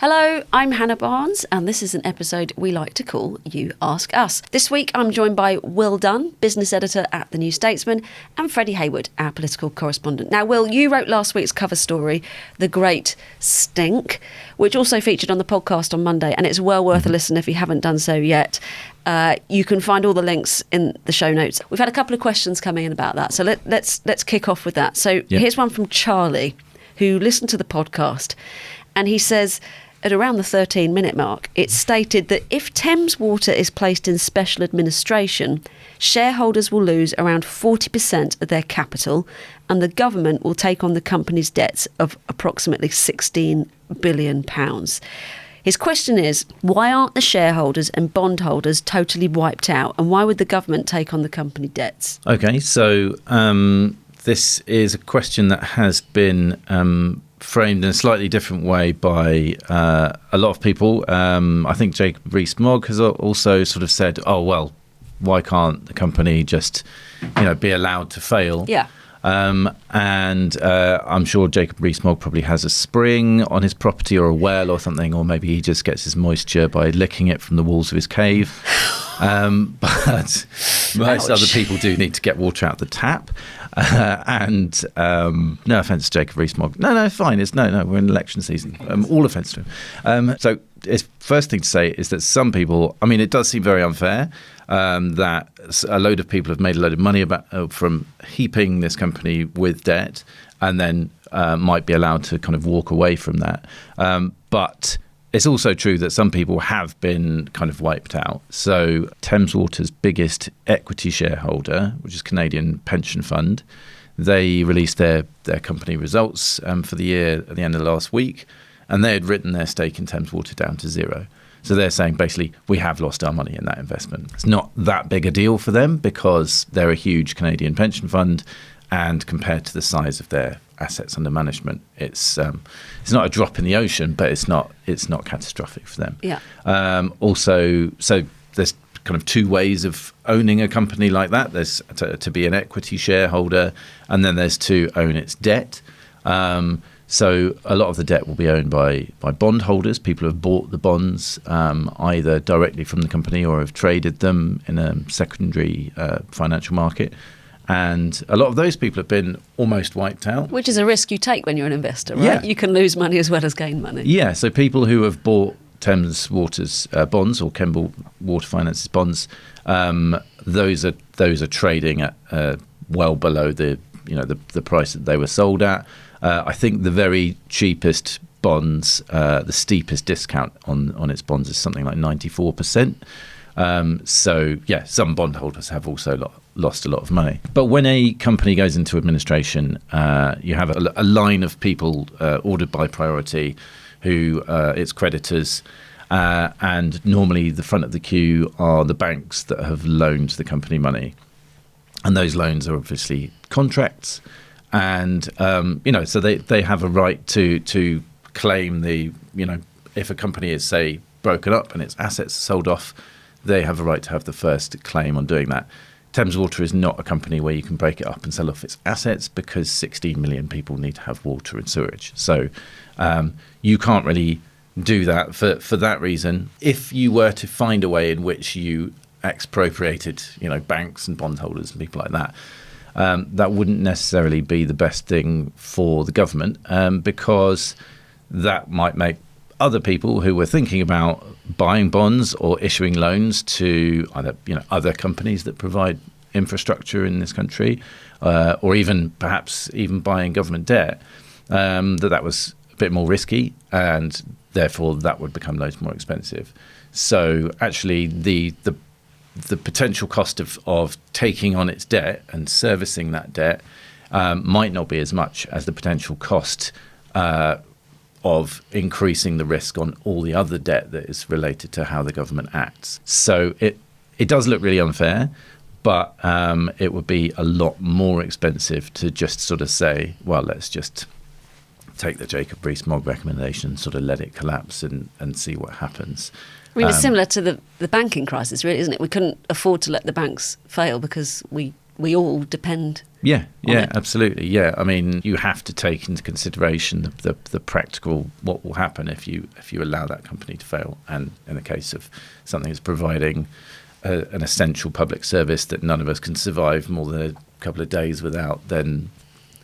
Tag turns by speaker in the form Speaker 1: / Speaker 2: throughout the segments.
Speaker 1: Hello, I'm Hannah Barnes, and this is an episode we like to call You Ask Us. This week, I'm joined by Will Dunn, business editor at the New Statesman, and Freddie Hayward, our political correspondent. Now, Will, you wrote last week's cover story, The Great Stink, which also featured on the podcast on Monday, and it's well worth a listen if you haven't done so yet. You can find all the links in the show notes. We've had a couple of questions coming in about that, so let's kick off with that. So Here's one from Charlie, who listened to the podcast, and he says, at around the 13-minute mark, it's stated that if Thames Water is placed in special administration, shareholders will lose around 40% of their capital, and the government will take on the company's debts of approximately £16 billion. His question is, why aren't the shareholders and bondholders totally wiped out, and why would the government take on the company debts?
Speaker 2: OK, so this is a question that has been framed in a slightly different way by a lot of people. I think Jacob Rees-Mogg has also sort of said, oh, well, why can't the company just, be allowed to fail?
Speaker 1: Yeah.
Speaker 2: And I'm sure Jacob Rees-Mogg probably has a spring on his property or a well or something, or maybe he just gets his moisture by licking it from the walls of his cave. But most other people do need to get water out the tap. No offence to Jacob Rees-Mogg. No, fine. We're in election season. All offence to him. So it's first thing to say is that some people, it does seem very unfair that a load of people have made a load of money from heaping this company with debt and then might be allowed to kind of walk away from that. But it's also true that some people have been kind of wiped out. So Thames Water's biggest equity shareholder, which is Canadian Pension Fund, they released their company results for the year at the end of last week, and they had written their stake in Thames Water down to zero. So they're saying basically we have lost our money in that investment. It's not that big a deal for them because they're a huge Canadian pension fund, and compared to the size of their assets under management, it's not a drop in the ocean, but it's not catastrophic for them.
Speaker 1: Yeah.
Speaker 2: Also, so there's kind of two ways of owning a company like that. There's to be an equity shareholder, and then there's to own its debt. So a lot of the debt will be owned by bondholders, people who have bought the bonds either directly from the company or have traded them in a secondary financial market. And a lot of those people have been almost wiped out.
Speaker 1: Which is a risk you take when you're an investor, right?
Speaker 2: Yeah.
Speaker 1: You can lose money as well as gain money.
Speaker 2: Yeah, so people who have bought Thames Water's bonds or Kemble Water Finance's bonds, those are trading at well below the price that they were sold at. I think the very cheapest bonds, the steepest discount on its bonds is something like 94%. Some bondholders have also lost a lot of money. But when a company goes into administration, you have a line of people ordered by priority who its creditors, and normally the front of the queue are the banks that have loaned the company money. And those loans are obviously contracts. And, so they have a right to claim if a company is, say, broken up and its assets are sold off, they have a right to have the first claim on doing that. Thames Water is not a company where you can break it up and sell off its assets because 16 million people need to have water and sewage. So you can't really do that for that reason. If you were to find a way in which you expropriated, banks and bondholders and people like that, that wouldn't necessarily be the best thing for the government because that might make other people who were thinking about buying bonds or issuing loans to either other companies that provide infrastructure in this country, or even perhaps buying government debt, that was a bit more risky, and therefore that would become loads more expensive. So actually, the potential cost of taking on its debt and servicing that debt might not be as much as the potential cost of increasing the risk on all the other debt that is related to how the government acts. So it does look really unfair, but it would be a lot more expensive to just sort of say, well, let's just take the Jacob Rees-Mogg recommendation, sort of let it collapse and see what happens.
Speaker 1: It's similar to the banking crisis, really, isn't it? We couldn't afford to let the banks fail because we we all depend.
Speaker 2: Yeah,
Speaker 1: on
Speaker 2: yeah,
Speaker 1: it.
Speaker 2: absolutely. Yeah, I mean, you have to take into consideration the practical what will happen if you allow that company to fail. And in the case of something that's providing an essential public service that none of us can survive more than a couple of days without, then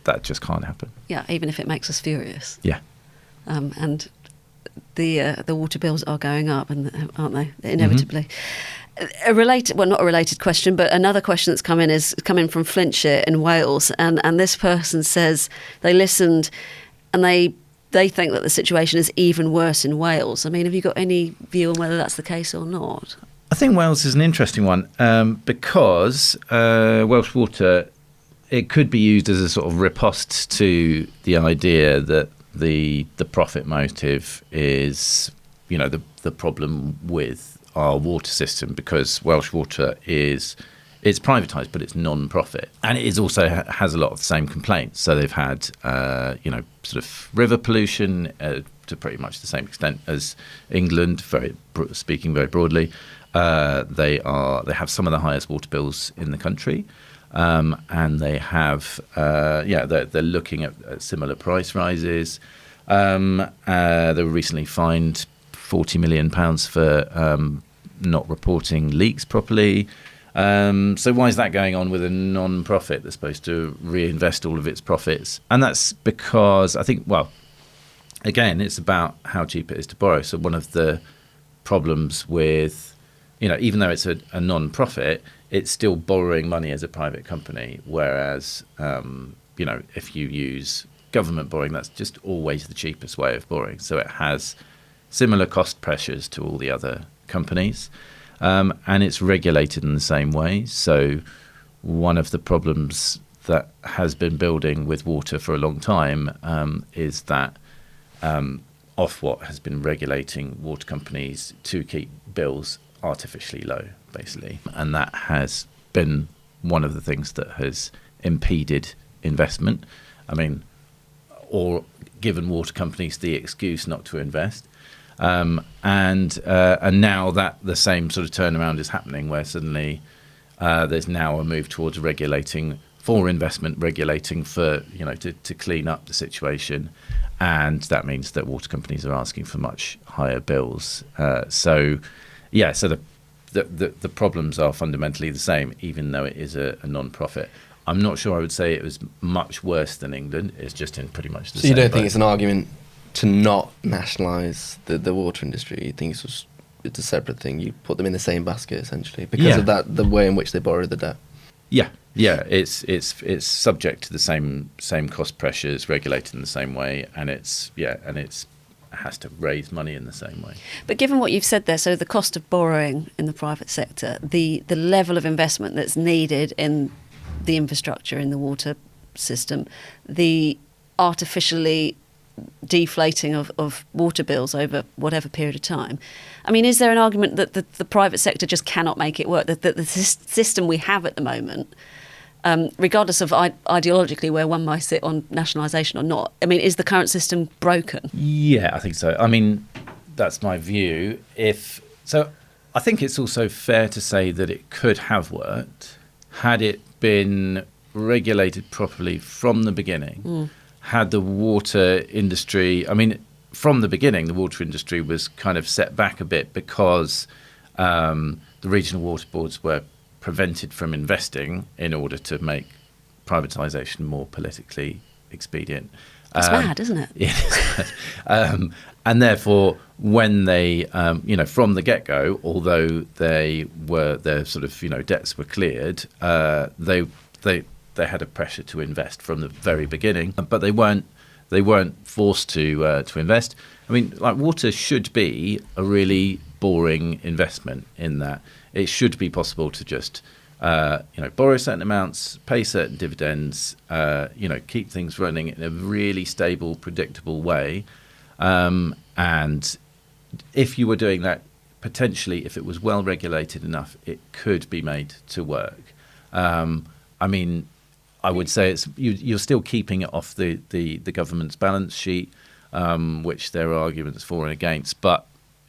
Speaker 2: that just can't happen.
Speaker 1: Yeah, even if it makes us furious.
Speaker 2: Yeah.
Speaker 1: And the water bills are going up, and aren't they? Inevitably. Not a related question, but another question that's come in is coming from Flintshire in Wales, and this person says they listened, and they think that the situation is even worse in Wales. I mean, have you got any view on whether that's the case or not?
Speaker 2: I think Wales is an interesting one because Welsh Water, it could be used as a sort of riposte to the idea that the profit motive is, the problem with our water system, because Welsh Water it's privatised, but it's non-profit, and it is also has a lot of the same complaints. So they've had sort of river pollution to pretty much the same extent as England. Speaking very broadly, they have some of the highest water bills in the country, and they have they're looking at similar price rises. They were recently fined £40 million for not reporting leaks properly. So why is that going on with a non-profit that's supposed to reinvest all of its profits? And that's because I think, again, it's about how cheap it is to borrow. So one of the problems with, even though it's a non-profit, it's still borrowing money as a private company. Whereas, if you use government borrowing, that's just always the cheapest way of borrowing. So it has similar cost pressures to all the other companies, and it's regulated in the same way. So one of the problems that has been building with water for a long time is that Ofwat has been regulating water companies to keep bills artificially low, basically, and that has been one of the things that has impeded investment. I mean, or given water companies the excuse not to invest. And now that the same sort of turnaround is happening, where suddenly there's now a move towards regulating for investment, regulating for to clean up the situation, and that means that water companies are asking for much higher bills. So the problems are fundamentally the same, even though it is a non-profit. I'm not sure I would say it was much worse than England. It's just in pretty much the same.
Speaker 3: So you don't think it's an argument to not nationalise the water industry? You think it's a separate thing? You put them in the same basket, essentially, because of the way in which they borrow the debt?
Speaker 2: Yeah. It's subject to the same cost pressures, regulated in the same way, and it has to raise money in the same way.
Speaker 1: But given what you've said there, so the cost of borrowing in the private sector, the level of investment that's needed in the infrastructure in the water system, the artificially deflating of water bills over whatever period of time. I mean, is there an argument that the private sector just cannot make it work, that the system we have at the moment, regardless of ideologically where one might sit on nationalisation or not, I mean, is the current system broken?
Speaker 2: Yeah, I think so. I mean, that's my view. I think it's also fair to say that it could have worked had it been regulated properly from the beginning. Had the water industry, from the beginning, the water industry was kind of set back a bit because the regional water boards were prevented from investing in order to make privatisation more politically expedient.
Speaker 1: It's mad, isn't it?
Speaker 2: Yeah. And therefore, when they, from the get-go, although their sort of, debts were cleared, they had a pressure to invest from the very beginning, but they weren't forced to invest. I mean, like, water should be a really boring investment in that it should be possible to just borrow certain amounts, pay certain dividends, keep things running in a really stable, predictable way. And if you were doing that, potentially, if it was well regulated enough, it could be made to work. I would say you're still keeping it off the government's balance sheet, which there are arguments for and against. But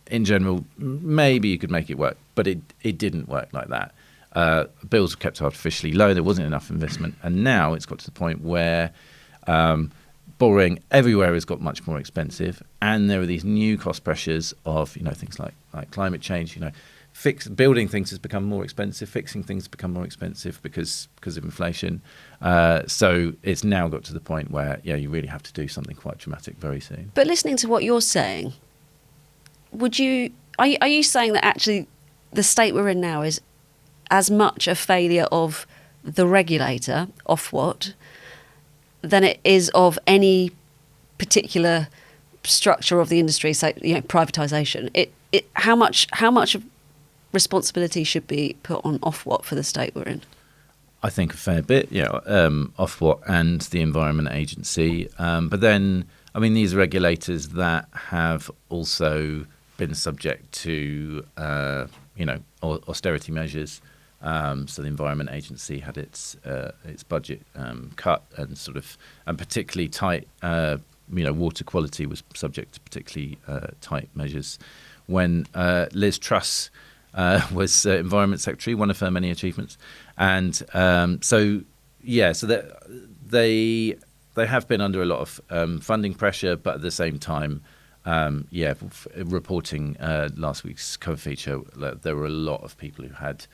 Speaker 2: in general, maybe you could make it work. But it didn't work like that. Bills were kept artificially low. There wasn't enough investment. And now it's got to the point where borrowing everywhere has got much more expensive. And there are these new cost pressures of, things like climate change. Building things has become more expensive. Fixing things has become more expensive because of inflation. So it's now got to the point where, you really have to do something quite dramatic very soon.
Speaker 1: But listening to what you're saying, are you saying that actually the state we're in now is as much a failure of the regulator, Ofwat, than it is of any particular structure of the industry, say, privatisation? How much of responsibility should be put on Ofwat for the state we're in?
Speaker 2: I think a fair bit, Ofwat and the Environment Agency. But then, these regulators that have also been subject to, austerity measures. So the Environment Agency had its budget cut, and particularly tight. Water quality was subject to particularly tight measures. When Liz Truss was Environment Secretary, one of her many achievements, and so they have been under a lot of funding pressure, but at the same time, reporting last week's cover feature, there were a lot of people who had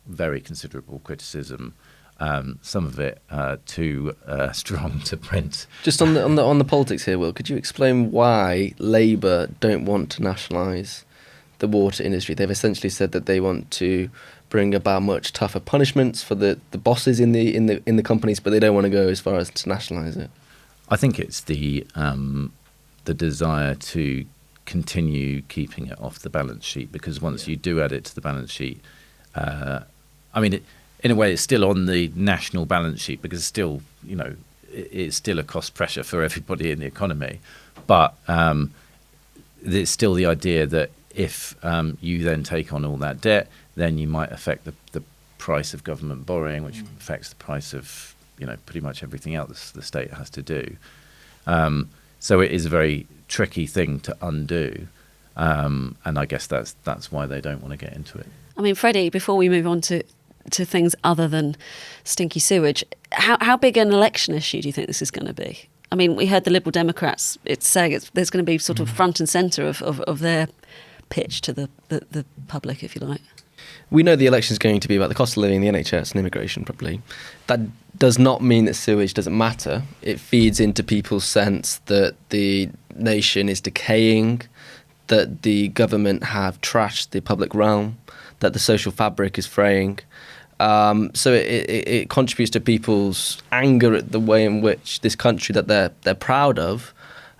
Speaker 2: very considerable criticism. Some of it too strong to print.
Speaker 3: Just on the politics here, Will, could you explain why Labour don't want to nationalise the water industry? They've essentially said that they want to bring about much tougher punishments for the bosses in the companies, but they don't want to go as far as to nationalise it.
Speaker 2: I think it's the desire to continue keeping it off the balance sheet, because once you do add it to the balance sheet, in a way, it's still on the national balance sheet because still, it's still a cost pressure for everybody in the economy. But there's still the idea that if you then take on all that debt, then you might affect the price of government borrowing, which affects the price of pretty much everything else the state has to do. So it is a very tricky thing to undo, and I guess that's why they don't want to get into it.
Speaker 1: Freddie, before we move on to things other than stinky sewage, how big an election issue do you think this is going to be? We heard the Liberal Democrats saying there's going to be sort of front and centre of their pitch to the public, if you like.
Speaker 3: We know the election is going to be about the cost of living, the NHS and immigration, probably. That does not mean that sewage doesn't matter. It feeds into people's sense that the nation is decaying, that the government have trashed the public realm, that the social fabric is fraying. So it contributes to people's anger at the way in which this country that they're proud of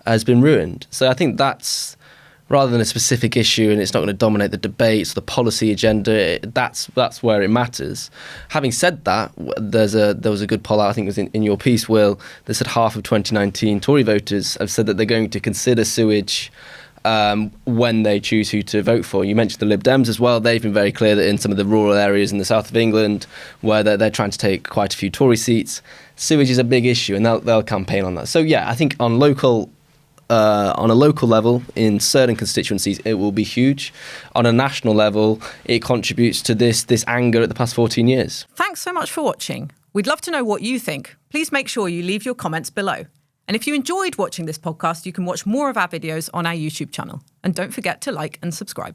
Speaker 3: has been ruined. So I think that's, rather than a specific issue, and it's not going to dominate the debates, the policy agenda, that's where it matters. Having said that, there was a good poll out, I think it was in your piece, Will, that said half of 2019 Tory voters have said that they're going to consider sewage when they choose who to vote for. You mentioned the Lib Dems as well. They've been very clear that in some of the rural areas in the south of England, where they're trying to take quite a few Tory seats, sewage is a big issue, and they'll campaign on that. So yeah, I think on a local level, in certain constituencies, it will be huge. On a national level, it contributes to this anger at the past 14 years.
Speaker 4: Thanks so much for watching. We'd love to know what you think. Please make sure you leave your comments below. And if you enjoyed watching this podcast, you can watch more of our videos on our YouTube channel. And don't forget to like and subscribe.